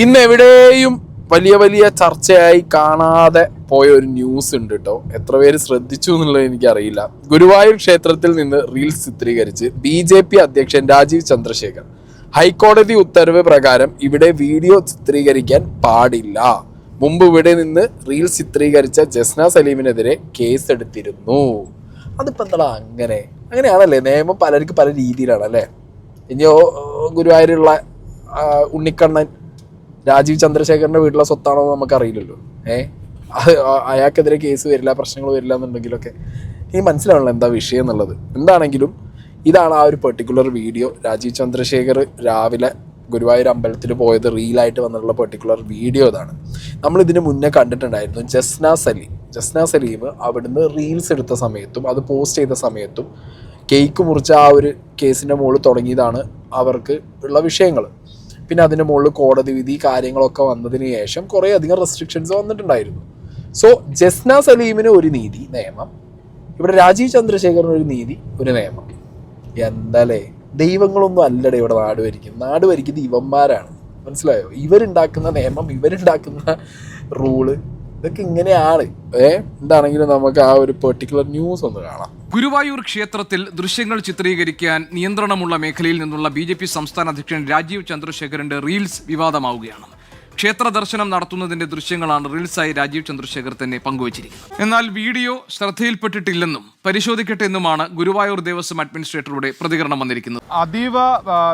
ഇന്ന് എവിടെയും വലിയ വലിയ ചർച്ചയായി കാണാതെ പോയ ഒരു ന്യൂസ് ഉണ്ട് കേട്ടോ. എത്ര പേര് ശ്രദ്ധിച്ചു എന്നുള്ളത് എനിക്കറിയില്ല. ഗുരുവായൂർ ക്ഷേത്രത്തിൽ നിന്ന് റീൽസ് ചിത്രീകരിച്ച് BJP അധ്യക്ഷൻ രാജീവ് ചന്ദ്രശേഖർ ഹൈക്കോടതി ഉത്തരവ് പ്രകാരം ഇവിടെ വീഡിയോ ചിത്രീകരിക്കാൻ പാടില്ല. മുമ്പ് ഇവിടെ നിന്ന് റീൽസ് ചിത്രീകരിച്ച ജസ്ന സലീമിനെതിരെ കേസ് എടുത്തിരുന്നു. അതിപ്പോ എന്താ അങ്ങനെയാണല്ലേ? നിയമം പലർക്കും പല രീതിയിലാണ് അല്ലേ? ഇനിയോ ഗുരുവായൂരുള്ള ഉണ്ണിക്കണ്ണൻ രാജീവ് ചന്ദ്രശേഖറിന്റെ വീട്ടിലെ സ്വത്താണോ എന്ന് നമുക്കറിയില്ലല്ലോ. അയാൾക്കെതിരെ കേസ് വരില്ല, പ്രശ്നങ്ങൾ വരില്ല എന്നുണ്ടെങ്കിലൊക്കെ ഈ മനസ്സിലാവണല്ലോ എന്താ വിഷയം എന്നുള്ളത്. എന്താണെങ്കിലും ഇതാണ് ആ ഒരു പെർട്ടിക്കുലർ വീഡിയോ. രാജീവ് ചന്ദ്രശേഖർ രാവിലെ ഗുരുവായൂർ അമ്പലത്തിൽ പോയത് റീലായിട്ട് വന്നിട്ടുള്ള പെർട്ടിക്കുലർ വീഡിയോ ഇതാണ്. നമ്മൾ ഇതിന് മുന്നേ കണ്ടിട്ടുണ്ടായിരുന്നു ജസ്ന സലീം അവിടുന്ന് റീൽസ് എടുത്ത സമയത്തും അത് പോസ്റ്റ് ചെയ്ത സമയത്തും കേക്ക് മുറിച്ച ആ ഒരു കേസിൻ്റെ മുകളിൽ തുടങ്ങിയതാണ് അവർക്ക് ഉള്ള വിഷയങ്ങൾ. പിന്നെ അതിൻ്റെ മുകളിൽ കോടതി വിധി കാര്യങ്ങളൊക്കെ വന്നതിന് ശേഷം കുറേ അധികം റെസ്ട്രിക്ഷൻസ് വന്നിട്ടുണ്ടായിരുന്നു. സോ ജസ്ന സലീമിന് ഒരു നീതി നിയമം, ഇവിടെ രാജീവ് ചന്ദ്രശേഖറിന് ഒരു നീതി ഒരു നിയമം. എന്താലേ, ദൈവങ്ങളൊന്നും അല്ലടേ ഇവിടെ നാട് ഭരിക്കുന്നത് ഇവന്മാരാണ്. മനസ്സിലായോ? ഇവരുണ്ടാക്കുന്ന നിയമം, ഇവരുണ്ടാക്കുന്ന റൂള്, ഇതൊക്കെ ഇങ്ങനെയാണ്. എന്താണെങ്കിലും നമുക്ക് ആ ഒരു പെർട്ടിക്കുലർ ന്യൂസ് ഒന്ന് കാണാം. ഗുരുവായൂർ ക്ഷേത്രത്തിൽ ദൃശ്യങ്ങൾ ചിത്രീകരിക്കാൻ നിയന്ത്രണമുള്ള മേഖലയിൽ നിന്നുള്ള BJP സംസ്ഥാന അധ്യക്ഷൻ രാജീവ് ചന്ദ്രശേഖറിന്റെ റീൽസ് വിവാദമാവുകയാണ്. ക്ഷേത്ര ദർശനം നടത്തുന്നതിന്റെ ദൃശ്യങ്ങളാണ് റീൽസായി രാജീവ് ചന്ദ്രശേഖർ തന്നെ പങ്കുവച്ചിരിക്കുന്നത്. എന്നാൽ വീഡിയോ ശ്രദ്ധയിൽപ്പെട്ടിട്ടില്ലെന്നും പരിശോധിക്കട്ടെ എന്നുമാണ് ഗുരുവായൂർ ദേവസ്വം അഡ്മിനിസ്ട്രേറ്ററുടെ പ്രതികരണം വന്നിരിക്കുന്നത്. അതീവ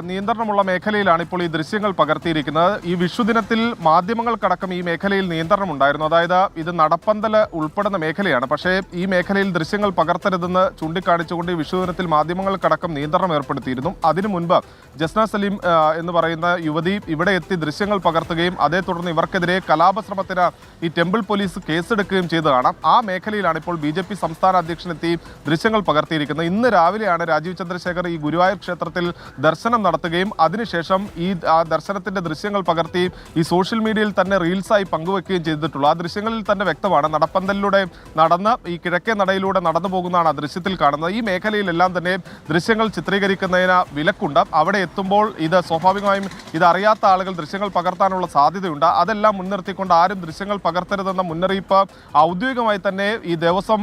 നിയന്ത്രണമുള്ള മേഖലയിലാണ് ഇപ്പോൾ ഈ ദൃശ്യങ്ങൾ പകർത്തിയിരിക്കുന്നത്. ഈ വിഷുദിനത്തിൽ മാധ്യമങ്ങൾക്കടക്കം ഈ മേഖലയിൽ നിയന്ത്രണം ഉണ്ടായിരുന്നു. അതായത് ഇത് നടപ്പന്തൽ ഉൾപ്പെടുന്ന മേഖലയാണ്. പക്ഷേ ഈ മേഖലയിൽ ദൃശ്യങ്ങൾ പകർത്തരുതെന്ന് ചൂണ്ടിക്കാണിച്ചുകൊണ്ട് ഈ വിഷുദിനത്തിൽ മാധ്യമങ്ങൾക്കടക്കം നിയന്ത്രണം ഏർപ്പെടുത്തിയിരുന്നു. അതിനു മുൻപ് ജസ്ന സലീം എന്ന് പറയുന്ന യുവതി ഇവിടെ എത്തി ദൃശ്യങ്ങൾ പകർത്തുകയും അതേ തുടർന്ന് ഇവർക്കെതിരെ കലാപശ്രമത്തിന് ഈ ടെമ്പിൾ പോലീസ് കേസെടുക്കുകയും ചെയ്തതാണ്. ആ മേഖലയിലാണ് ഇപ്പോൾ BJP സംസ്ഥാന അധ്യക്ഷനെത്തി ദൃശ്യങ്ങൾ പകർത്തിയിരിക്കുന്നത്. ഇന്ന് രാവിലെയാണ് രാജീവ് ചന്ദ്രശേഖർ ഈ ഗുരുവായൂർ ക്ഷേത്രത്തിൽ ദർശനം നടത്തുകയും അതിനുശേഷം ഈ ദർശനത്തിന്റെ ദൃശ്യങ്ങൾ പകർത്തി ഈ സോഷ്യൽ മീഡിയയിൽ തന്നെ റീൽസായി പങ്കുവെക്കുകയും ചെയ്തിട്ടുള്ളൂ. ആ ദൃശ്യങ്ങളിൽ തന്നെ വ്യക്തമാണ് നടപ്പന്തലിലൂടെ നടന്ന് ഈ കിഴക്കേ നടയിലൂടെ നടന്നു പോകുന്നതാണ് ആ ദൃശ്യത്തിൽ കാണുന്നത്. ഈ മേഖലയിലെല്ലാം തന്നെ ദൃശ്യങ്ങൾ ചിത്രീകരിക്കുന്നതിന് വിലക്കുണ്ട്. അവിടെ എത്തുമ്പോൾ ഇത് സ്വാഭാവികമായും ഇതറിയാത്ത ആളുകൾ ദൃശ്യങ്ങൾ പകർത്താനുള്ള സാധ്യതയുണ്ട്. അതെല്ലാം മുൻനിർത്തിക്കൊണ്ട് ആരും ദൃശ്യങ്ങൾ പകർത്തരുതെന്ന മുന്നറിയിപ്പ് ഔദ്യോഗികമായി തന്നെ ഈ ദേവസ്വം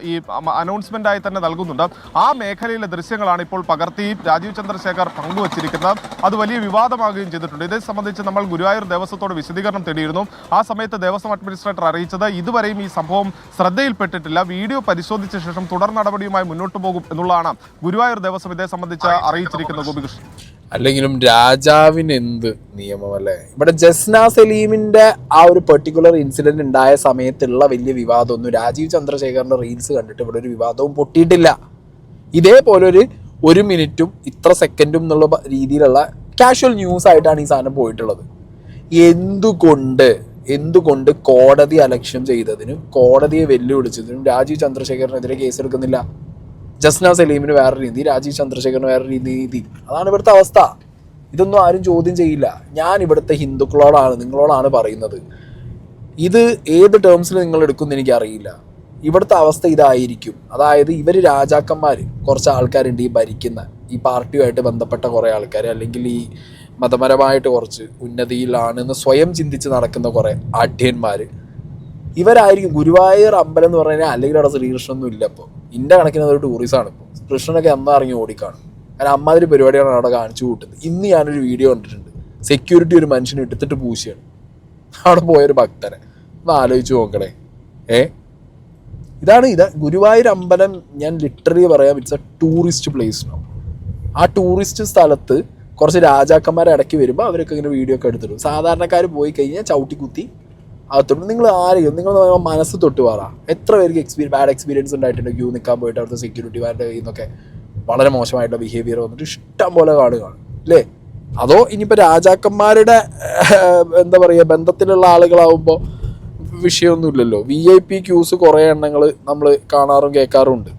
ഈ അനൗൺസ്മെന്റായി തന്നെ നൽകുന്നുണ്ട്. ആ മേഖലയിലെ ദൃശ്യങ്ങളാണ് ഇപ്പോൾ പകർത്തി രാജീവ് ചന്ദ്രശേഖർ പങ്കുവച്ചിരിക്കുന്നത്. അത് വലിയ വിവാദമാകുകയും ചെയ്തിട്ടുണ്ട്. ഇതേ സംബന്ധിച്ച് നമ്മൾ ഗുരുവായൂർ ദേവസ്വത്തോട് വിശദീകരണം തേടിയിരുന്നു. ആ സമയത്ത് ദേവസ്വം അഡ്മിനിസ്ട്രേറ്റർ അറിയിച്ചത് ഇതുവരെയും ഈ സംഭവം ശ്രദ്ധയിൽപ്പെട്ടിട്ടില്ല, വീഡിയോ പരിശോധിച്ച ശേഷം തുടർ നടപടിയുമായി മുന്നോട്ട് പോകും എന്നുള്ളതാണ് ഗുരുവായൂർ ദേവസ്വം ഇതേ സംബന്ധിച്ച് അറിയിച്ചിരിക്കുന്നത്. ഗോപികൃഷ്ണൻ, അല്ലെങ്കിലും രാജാവിന് എന്ത് നിയമമല്ലേ? ഇവിടെ ജസ്ന സലീമിന്റെ ആ ഒരു പെർട്ടിക്കുലർ ഇൻസിഡന്റ് ഉണ്ടായ സമയത്തുള്ള വലിയ വിവാദമൊന്നും രാജീവ് ചന്ദ്രശേഖറിന്റെ റീൽസ് കണ്ടിട്ട് ഇവിടെ ഒരു വിവാദവും പൊട്ടിയിട്ടില്ല. ഇതേപോലെ ഒരു മിനിറ്റും ഇത്ര സെക്കൻഡും എന്നുള്ള രീതിയിലുള്ള കാഷ്വൽ ന്യൂസ് ആയിട്ടാണ് ഈ സാധനം പോയിട്ടുള്ളത്. എന്തുകൊണ്ട് കോടതി അലക്ഷ്യം ചെയ്തതിനും കോടതിയെ വെല്ലുവിളിച്ചതിനും രാജീവ് ചന്ദ്രശേഖറിനെതിരെ കേസെടുക്കുന്നില്ല? ജസ്ന സലീമിന് വേറെ രീതി, രാജീവ് ചന്ദ്രശേഖറിന് വേറെ രീതി. അതാണ് ഇവിടുത്തെ അവസ്ഥ. ഇതൊന്നും ആരും ചോദ്യം ചെയ്യില്ല. ഞാൻ ഇവിടുത്തെ ഹിന്ദുക്കളോടാണ്, നിങ്ങളോടാണ് പറയുന്നത്. ഇത് ഏത് ടേംസിൽ നിങ്ങൾ എടുക്കുമെന്ന് എനിക്കറിയില്ല. ഇവിടുത്തെ അവസ്ഥ ഇതായിരിക്കും. അതായത് ഇവർ രാജാക്കന്മാർ, കുറച്ച് ആൾക്കാരുണ്ട് ഈ ഭരിക്കുന്ന ഈ പാർട്ടിയുമായിട്ട് ബന്ധപ്പെട്ട കുറേ ആൾക്കാർ, അല്ലെങ്കിൽ ഈ മതപരമായിട്ട് കുറച്ച് ഉന്നതിയിലാണെന്ന് സ്വയം ചിന്തിച്ച് നടക്കുന്ന കുറേ ആഢ്യന്മാർ, ഇവരായിരിക്കും ഗുരുവായൂർ അമ്പലം എന്ന് പറഞ്ഞു കഴിഞ്ഞാൽ. അല്ലെങ്കിൽ അവിടെ ശ്രീകൃഷ്ണനൊന്നും ഇല്ല. ഇപ്പോൾ ഇൻ്റെ കണക്കിന് അതൊരു ടൂറിസമാണ്. ഇപ്പോൾ കൃഷ്ണനൊക്കെ എന്നാ ഇറങ്ങി ഓടിക്കാണും. കാരണം അമ്മാതിരി പരിപാടിയാണ് അവിടെ കാണിച്ചു കൂട്ടുന്നത്. ഇന്ന് ഞാനൊരു വീഡിയോ കണ്ടിട്ടുണ്ട്. സെക്യൂരിറ്റി ഒരു മനുഷ്യനെ എടുത്തിട്ട് പൂശിയാണ് അവിടെ പോയൊരു ഭക്തനെ. ഒന്ന് ആലോചിച്ച് നോക്കണേ. ഇത് ഗുരുവായൂർ അമ്പലം ഞാൻ ലിറ്ററലി പറയാം, ഇറ്റ്സ് എ ടൂറിസ്റ്റ് പ്ലേസ് ആണ്. ആ ടൂറിസ്റ്റ് സ്ഥലത്ത് കുറച്ച് രാജാക്കന്മാരെ ഇടയ്ക്ക് വരുമ്പോൾ അവരൊക്കെ ഇങ്ങനെ വീഡിയോ ഒക്കെ എടുത്തിടും. സാധാരണക്കാർ പോയി കഴിഞ്ഞാൽ ചവിട്ടി കുത്തി അകത്തോട്ട്. നിങ്ങൾ ആരെയും നിങ്ങൾ മനസ്സ് തൊട്ട് പറ, എത്ര പേർക്ക് ബാഡ് എക്സ്പീരിയൻസ് ഉണ്ടായിട്ടുണ്ട് ക്യൂ നിൽക്കാൻ പോയിട്ട് അവിടുത്തെ സെക്യൂരിറ്റിമാരുടെ കയ്യിൽ നിന്നൊക്കെ വളരെ മോശമായിട്ടുള്ള ബിഹേവിയർ വന്നിട്ട് ഇഷ്ടം പോലെ കാണുകയാണ് അല്ലേ? അതോ ഇനിയിപ്പോൾ രാജാക്കന്മാരുടെ എന്താ പറയുക ബന്ധത്തിലുള്ള ആളുകളാവുമ്പോൾ വിഷയമൊന്നുമില്ലല്ലോ. VIP ക്യൂസ് കുറേ എണ്ണങ്ങൾ നമ്മൾ കാണാറും കേൾക്കാറും ഉണ്ട്.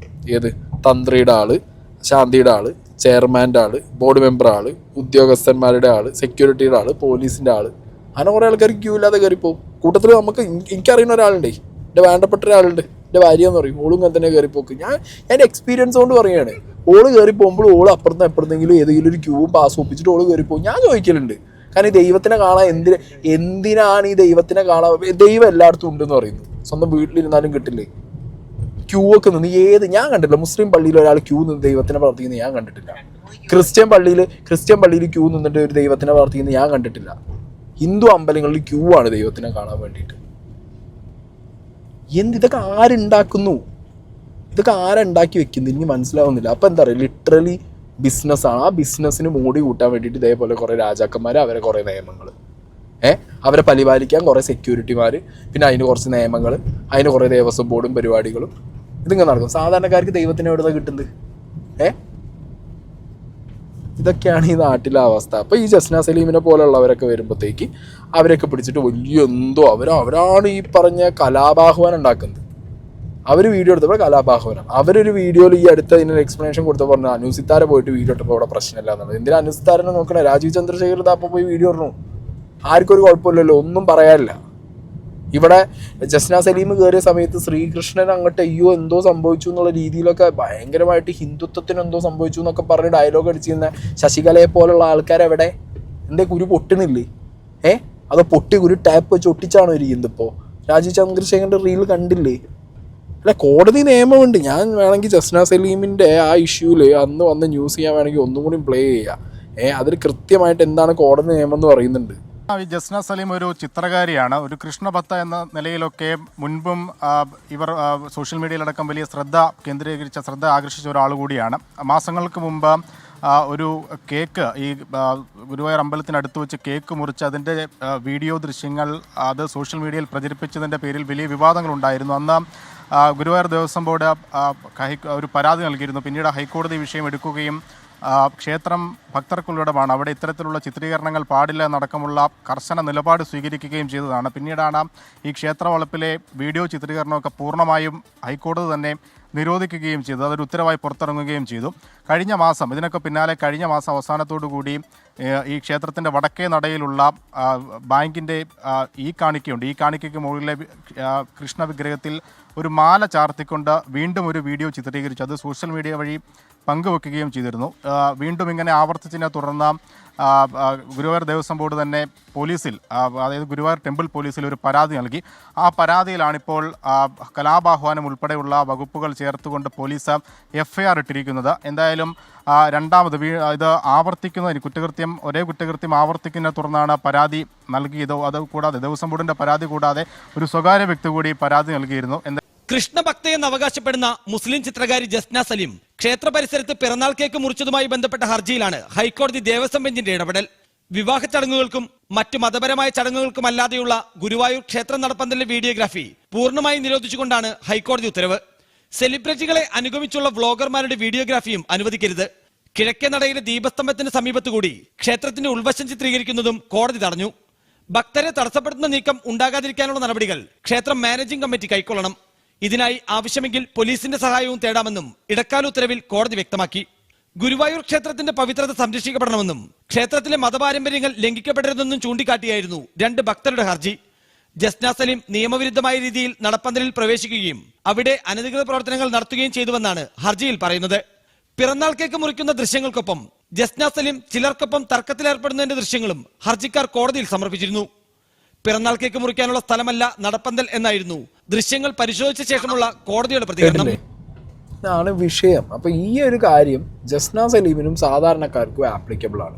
തന്ത്രിയുടെ ആള്, ശാന്തിയുടെ ആള്, ചെയർമാൻ്റെ ആള്, ബോർഡ് മെമ്പർ ആള്, ഉദ്യോഗസ്ഥന്മാരുടെ ആള്, സെക്യൂരിറ്റിയുടെ ആള്, പോലീസിൻ്റെ ആള്, അങ്ങനെ കുറേ ആൾക്കാർ ക്യൂ ഇല്ലാതെ കയറിപ്പോവും. കൂട്ടത്തിൽ എനിക്കറിയുന്ന ഒരാളുണ്ടേ, എൻ്റെ വേണ്ടപ്പെട്ട ഒരാളുണ്ട്, എൻ്റെ ഭാര്യ എന്ന് പറയും. ഓളും അങ്ങനെ തന്നെ കയറിപ്പോക്ക്. ഞാൻ എൻ്റെ എക്സ്പീരിയൻസ് കൊണ്ട് പറയുകയാണ്. ഓള് കയറി പോകുമ്പോൾ ഓള് അപ്പുറത്തും എപ്പോഴത്തെങ്കിലും ഏതെങ്കിലും ഒരു ക്യൂവും പാസ് ഒപ്പിച്ചിട്ട് ഓള് കയറിപ്പോകും. ഞാൻ ചോദിക്കലുണ്ട്, കാരണം ഈ ദൈവത്തിനെ കാണാൻ എന്തിനാണ് ഈ ദൈവത്തിനെ കാണാൻ? ദൈവം എല്ലായിടത്തും ഉണ്ടെന്ന് പറയുന്നു. സ്വന്തം വീട്ടിലിരുന്നാലും കിട്ടില്ലേ? ക്യൂ ഒക്കെ നിന്ന് ഞാൻ കണ്ടിട്ടില്ല. മുസ്ലിം പള്ളിയിൽ ഒരാൾ ക്യൂ നിന്ന് ദൈവത്തിനെ പ്രവർത്തിക്കുന്നത് ഞാൻ കണ്ടിട്ടില്ല. ക്രിസ്ത്യൻ പള്ളിയിൽ ക്യൂ നിന്നിട്ട് ഒരു ദൈവത്തിനെ പ്രവർത്തിക്കുന്നത് ഞാൻ കണ്ടിട്ടില്ല. ഹിന്ദു അമ്പലങ്ങളിൽ ക്യൂ ആണ് ദൈവത്തിനെ കാണാൻ വേണ്ടിയിട്ട്. ഇതൊക്കെ ആരുണ്ടാക്കുന്നു? ഇതൊക്കെ ആരുണ്ടാക്കി വെക്കുന്നത്? എനിക്ക് മനസ്സിലാവുന്നില്ല. അപ്പം എന്താ പറയുക, ലിറ്ററലി ബിസിനസ്സാണ്. ആ ബിസിനസ്സിന് മോടി കൂട്ടാൻ വേണ്ടിയിട്ട് ഇതേപോലെ കുറേ രാജാക്കന്മാർ, അവരെ കുറേ നിയമങ്ങൾ, അവരെ പരിപാലിക്കാൻ കുറേ സെക്യൂരിറ്റിമാർ, പിന്നെ അതിന് കുറച്ച് നിയമങ്ങൾ, അതിന് കുറേ ദേവസ്വം ബോർഡും പരിപാടികളും ഇതിങ്ങനെ നടക്കും. സാധാരണക്കാർക്ക് ദൈവത്തിന് എവിടെ കിട്ടുന്നത്? ഇതൊക്കെയാണ് ഈ നാട്ടിലെ അവസ്ഥ. അപ്പോൾ ഈ ജസ്ന സലീമിനെ പോലുള്ളവരൊക്കെ വരുമ്പോഴത്തേക്ക് അവരൊക്കെ പിടിച്ചിട്ട് വലിയ എന്തോ അവരാണ് ഈ പറഞ്ഞ കലാപാഹ്വാനം ഉണ്ടാക്കുന്നത്. അവർ വീഡിയോ എടുത്തപ്പോൾ കലാപാഹ്വാനം. അവരൊരു വീഡിയോയിൽ ഈ അടുത്ത ഇതിനൊരു എക്സ്പ്ലനേഷൻ കൊടുത്തപ്പോൾ പറഞ്ഞു അനുസിത്താരെ പോയിട്ട് വീഡിയോ എടുത്തപ്പോൾ അവിടെ പ്രശ്നമില്ല എന്നുള്ളത്. എന്തിനാ അനുസിത്താരനെ നോക്കണേ? രാജീവ് ചന്ദ്രശേഖർ അപ്പോൾ പോയി വീഡിയോ ഇടണു. ആർക്കും ഒരു കുഴപ്പമില്ലല്ലോ, ഒന്നും പറയാനില്ല. ഇവിടെ ജസ്ന സലീം കയറിയ സമയത്ത് ശ്രീകൃഷ്ണൻ അങ്ങോട്ട് അയ്യോ എന്തോ സംഭവിച്ചു എന്നുള്ള രീതിയിലൊക്കെ ഭയങ്കരമായിട്ട് ഹിന്ദുത്വത്തിന് എന്തോ സംഭവിച്ചു എന്നൊക്കെ പറഞ്ഞ് ഡയലോഗ് അടിച്ചിരുന്ന ശശികലയെ പോലുള്ള ആൾക്കാരെവിടെ? എൻ്റെ കുരു പൊട്ടണില്ലേ? അതോ പൊട്ടി കുരു ടാപ്പ് വെച്ച് ഒട്ടിച്ചാണോ ഇരിക്കുന്നത്? ഇപ്പോൾ രാജീവ് ചന്ദ്രശേഖരൻ്റെ റീൽ കണ്ടില്ലേ? അല്ല, കോടതി നിയമമുണ്ട്. ഞാൻ വേണമെങ്കിൽ ജസ്ന സലീമിൻ്റെ ആ ഇഷ്യൂവിൽ അന്ന് വന്ന് ന്യൂസ് ചെയ്യാൻ വേണമെങ്കിൽ ഒന്നും കൂടി പ്ലേ ചെയ്യാം. അതിൽ കൃത്യമായിട്ട് എന്താണ് കോടതി നിയമം എന്ന് പറയുന്നുണ്ട്. ഈ ജസ്ന സലീം ഒരു ചിത്രകാരിയാണ്. ഒരു കൃഷ്ണഭക്ത എന്ന നിലയിലൊക്കെ മുൻപും ഇവർ സോഷ്യൽ മീഡിയയിലടക്കം വലിയ ശ്രദ്ധ ആകർഷിച്ച ഒരാൾ കൂടിയാണ്. മാസങ്ങൾക്ക് മുമ്പ് ഒരു കേക്ക് ഈ ഗുരുവായൂർ അമ്പലത്തിനടുത്ത് വെച്ച് കേക്ക് മുറിച്ച് അതിൻ്റെ വീഡിയോ ദൃശ്യങ്ങൾ അത് സോഷ്യൽ മീഡിയയിൽ പ്രചരിപ്പിച്ചതിൻ്റെ പേരിൽ വലിയ വിവാദങ്ങളുണ്ടായിരുന്നു. അന്ന് ഗുരുവായൂർ ദേവസ്വം ബോർഡ് ഒരു പരാതി നൽകിയിരുന്നു. പിന്നീട് ഹൈക്കോടതി വിഷയം എടുക്കുകയും ക്ഷേത്രം ഭക്തർക്കുള്ളിടമാണ്, അവിടെ ഇത്തരത്തിലുള്ള ചിത്രീകരണങ്ങൾ പാടില്ല എന്നടക്കമുള്ള കർശന നിലപാട് സ്വീകരിക്കുകയും ചെയ്തതാണ്. പിന്നീടാണ് ഈ ക്ഷേത്ര വളപ്പിലെ വീഡിയോ ചിത്രീകരണമൊക്കെ പൂർണ്ണമായും ഹൈക്കോടതി തന്നെ നിരോധിക്കുകയും ചെയ്തു. അതൊരു ഉത്തരവായി പുറത്തിറങ്ങുകയും ചെയ്തു. ഇതിനൊക്കെ പിന്നാലെ കഴിഞ്ഞ മാസം അവസാനത്തോടു കൂടി ഈ ക്ഷേത്രത്തിൻ്റെ വടക്കേ നടയിലുള്ള ബാങ്കിൻ്റെ ഈ കാണിക്കയ്ക്ക് മുകളിലെ കൃഷ്ണ വിഗ്രഹത്തിൽ ഒരു മാല ചാർത്തിക്കൊണ്ട് വീണ്ടും ഒരു വീഡിയോ ചിത്രീകരിച്ചു. അത് സോഷ്യൽ മീഡിയ വഴി പങ്കുവെക്കുകയും ചെയ്തിരുന്നു. വീണ്ടും ഇങ്ങനെ ആവർത്തിച്ചതിനെ തുടർന്ന് ഗുരുവായൂർ ദേവസ്വം ബോർഡ് തന്നെ പോലീസിൽ, അതായത് ഗുരുവായൂർ ടെമ്പിൾ പോലീസിൽ ഒരു പരാതി നൽകി. ആ പരാതിയിലാണിപ്പോൾ കലാപാഹ്വാനം ഉൾപ്പെടെയുള്ള വകുപ്പുകൾ ചേർത്തുകൊണ്ട് പോലീസ് FIR ഇട്ടിരിക്കുന്നത്. എന്തായാലും രണ്ടാമത് ഇത് ഒരേ കുറ്റകൃത്യം ആവർത്തിക്കുന്നതിനെ തുടർന്നാണ് പരാതി നൽകിയത്. അതുകൂടാതെ ദേവസ്വം ബോർഡിൻ്റെ പരാതി കൂടാതെ ഒരു സ്വകാര്യ വ്യക്തി കൂടി പരാതി നൽകിയിരുന്നു. കൃഷ്ണഭക്തയെന്ന് അവകാശപ്പെടുന്ന മുസ്ലിം ചിത്രകാരി ജസ്ന സലീം ക്ഷേത്ര പരിസരത്ത് പിറന്നാൾ കേക്ക് മുറിച്ചതുമായി ബന്ധപ്പെട്ട ഹർജിയിലാണ് ഹൈക്കോടതി ദേവസ്വം ബെഞ്ചിന്റെ ഇടപെടൽ. വിവാഹ ചടങ്ങുകൾക്കും മറ്റു മതപരമായ ചടങ്ങുകൾക്കുമല്ലാതെയുള്ള ഗുരുവായൂർ ക്ഷേത്ര നടപ്പന്തലിലെ വീഡിയോഗ്രാഫി പൂർണ്ണമായി നിരോധിച്ചുകൊണ്ടാണ് ഹൈക്കോടതി ഉത്തരവ്. സെലിബ്രിറ്റികളെ അനുഗമിച്ചുള്ള വ്ളോഗർമാരുടെ വീഡിയോഗ്രാഫിയും അനുവദിക്കരുത്. കിഴക്കേ നടയിലെ ദീപസ്തംഭത്തിന് സമീപത്തുകൂടി ക്ഷേത്രത്തിന്റെ ഉൾവശം ചിത്രീകരിക്കുന്നതും കോടതി തടഞ്ഞു. ഭക്തരെ തടസ്സപ്പെടുത്തുന്ന നീക്കം ഉണ്ടാകാതിരിക്കാനുള്ള നടപടികൾ ക്ഷേത്രം മാനേജിംഗ് കമ്മിറ്റി കൈക്കൊള്ളണം. ഇതിനായി ആവശ്യമെങ്കിൽ പോലീസിന്റെ സഹായവും തേടാമെന്നും ഇടക്കാല ഉത്തരവിൽ കോടതി വ്യക്തമാക്കി. ഗുരുവായൂർ ക്ഷേത്രത്തിന്റെ പവിത്രത സംരക്ഷിക്കപ്പെടണമെന്നും ക്ഷേത്രത്തിലെ മതപാരമ്പര്യങ്ങൾ ലംഘിക്കപ്പെടരുതെന്നും ചൂണ്ടിക്കാട്ടിയായിരുന്നു 2 ഭക്തരുടെ ഹർജി. ജസ്ന സലീം നിയമവിരുദ്ധമായ രീതിയിൽ നടപ്പന്തലിൽ പ്രവേശിക്കുകയും അവിടെ അനധികൃത പ്രവർത്തനങ്ങൾ നടത്തുകയും ചെയ്തുവെന്നാണ് ഹർജിയിൽ പറയുന്നത്. പിറന്നാൾ കേക്ക് മുറിക്കുന്ന ദൃശ്യങ്ങൾക്കൊപ്പം ജസ്ന സലീം ചിലർക്കൊപ്പം തർക്കത്തിലേർപ്പെടുന്നതിന്റെ ദൃശ്യങ്ങളും ഹർജിക്കാർ കോടതിയിൽ സമർപ്പിച്ചിരുന്നു. പിറന്നാൾ കേക്ക് മുറിക്കാനുള്ള സ്ഥലമല്ല നടപ്പന്തൽ എന്നായിരുന്നു ദൃശ്യങ്ങൾ പരിശോധിച്ച ശേഷമുള്ള കോടതിയുടെ പ്രതികരണം. ഇതാണ് വിഷയം. അപ്പൊ ഈ ഒരു കാര്യം ജസ്ന സലീമിനും സാധാരണക്കാർക്കും ആപ്ലിക്കബിൾ ആണ്.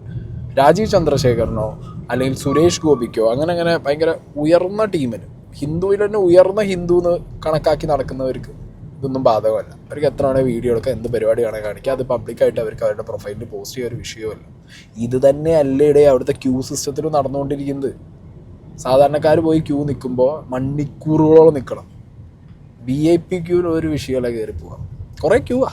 രാജീവ് ചന്ദ്രശേഖരനോ അല്ലെങ്കിൽ സുരേഷ് ഗോപിക്കോ അങ്ങനെ ഭയങ്കര ഉയർന്ന ടീമിന്, ഹിന്ദുവിൽ തന്നെ ഉയർന്ന ഹിന്ദു എന്ന് കണക്കാക്കി നടക്കുന്നവർക്ക് ഇതൊന്നും ബാധകമല്ല. അവർക്ക് എത്ര വേണേൽ വീഡിയോ എടുക്കുക, എന്ത് പരിപാടിയാണ് കാണിക്കുക, അത് പബ്ലിക്കായിട്ട് അവർക്ക് അവരുടെ പ്രൊഫൈലിൽ പോസ്റ്റ് ചെയ്യുക ഒരു വിഷയമല്ല. ഇത് തന്നെ അല്ലേടെ അവിടുത്തെ ക്യൂ സിസ്റ്റത്തിലും നടന്നുകൊണ്ടിരിക്കുന്നത്. സാധാരണക്കാർ പോയി ക്യൂ നിൽക്കുമ്പോൾ മണിക്കൂറുകളോളം നിൽക്കണം. VIP ക്യൂവിൽ ഒരു വിഷയമല്ല കയറി പോവാം. കുറേ ക്യൂവാ.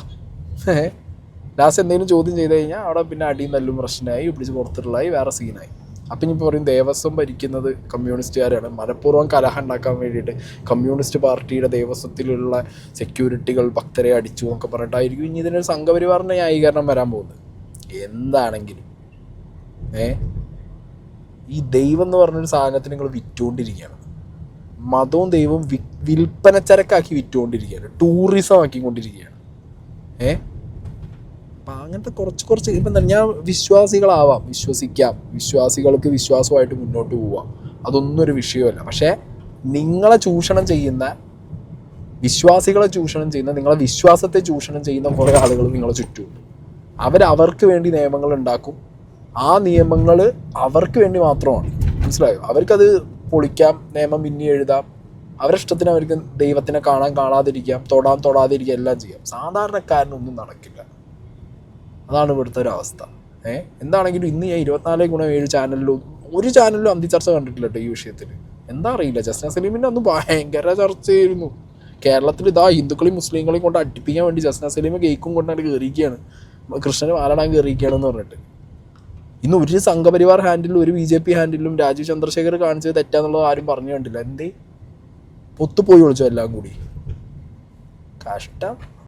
ലാസ്റ്റ് എന്തെങ്കിലും ചോദ്യം ചെയ്ത് കഴിഞ്ഞാൽ അവിടെ പിന്നെ അടിയും തല്ലും പ്രശ്നമായി, പിടിച്ച് പുറത്തിട്ടുള്ളായി, വേറെ സീനായി. അപ്പം ഇനിയിപ്പോൾ പറയും ദേവസ്വം ഭരിക്കുന്നത് കമ്മ്യൂണിസ്റ്റുകാരാണ്, മനഃപൂർവ്വം കലഹം ഉണ്ടാക്കാൻ വേണ്ടിയിട്ട് കമ്മ്യൂണിസ്റ്റ് പാർട്ടിയുടെ ദേവസ്വത്തിലുള്ള സെക്യൂരിറ്റികൾ ഭക്തരെ അടിച്ചു എന്നൊക്കെ പറഞ്ഞിട്ടായിരിക്കും ഇനി ഇതിനൊരു സംഘപരിവാറിൻ്റെ ന്യായീകരണം വരാൻ പോകുന്നത്. എന്താണെങ്കിലും ഈ ദൈവം എന്ന് പറഞ്ഞൊരു സാധനത്തിന് നിങ്ങൾ വിറ്റുകൊണ്ടിരിക്കുകയാണ്. മതവും ദൈവവും വിൽപ്പനച്ചരക്കാക്കി വിറ്റുകൊണ്ടിരിക്കുകയാണ്, ടൂറിസം ആക്കിക്കൊണ്ടിരിക്കുകയാണ്. അപ്പം അങ്ങനത്തെ കുറച്ച് ഇപ്പം തന്നെ ഞാൻ വിശ്വാസികളാവാം, വിശ്വാസികൾക്ക് വിശ്വാസമായിട്ട് മുന്നോട്ട് പോവാം, അതൊന്നും ഒരു വിഷയമല്ല. പക്ഷേ നിങ്ങളെ ചൂഷണം ചെയ്യുന്ന, വിശ്വാസികളെ ചൂഷണം ചെയ്യുന്ന, നിങ്ങളെ വിശ്വാസത്തെ ചൂഷണം ചെയ്യുന്ന കുറേ ആളുകൾ നിങ്ങളെ ചുറ്റുമുണ്ട്. അവർക്ക് വേണ്ടി നിയമങ്ങൾ ഉണ്ടാക്കും. ആ നിയമങ്ങൾ അവർക്ക് വേണ്ടി മാത്രമാണ്, മനസ്സിലായോ? അവർക്കത് പൊളിക്കാം, നിയമം പിന്നെ എഴുതാം, അവരുടെ ഇഷ്ടത്തിന് അവർക്ക് ദൈവത്തിനെ കാണാതിരിക്കാം, തൊടാതിരിക്കാം, എല്ലാം ചെയ്യാം. സാധാരണക്കാരനൊന്നും നടക്കില്ല. അതാണ് ഇവിടുത്തെ ഒരു അവസ്ഥ. എന്താണെങ്കിലും ഇന്ന് ഞാൻ 24/7 ചാനലിലും ഒരു ചാനലിലും അന്തിച്ചർച്ച കണ്ടിട്ടില്ല കേട്ടോ ഈ വിഷയത്തിൽ. എന്താ അറിയില്ല, ജസ്ന സലീമിൻ്റെ അന്ന് ഭയങ്കര ചർച്ചയായിരുന്നു. കേരളത്തിൽ ഇതാ ഹിന്ദുക്കളെയും മുസ്ലിങ്ങളെയും കൊണ്ട് അടുപ്പിക്കാൻ വേണ്ടി ജസ്ന സലീം കേക്കും കൊണ്ടാണ് കയറിയിരിക്കുകയാണ്, കൃഷ്ണന് വാലടാൻ കയറിയിരിക്കുകയാണെന്ന് പറഞ്ഞിട്ട്. ഇന്ന് ഒരു സംഘപരിവാർ ഹാൻഡിലും ഒരു BJP ഹാൻഡിലും രാജീവ് ചന്ദ്രശേഖർ കാണിച്ചത് തെറ്റാന്നുള്ളത് ആരും പറഞ്ഞു കണ്ടില്ല. എന്തേ പൊത്തുപോയി വിളിച്ചോ എല്ലാം കൂടി. കഷ്ടം.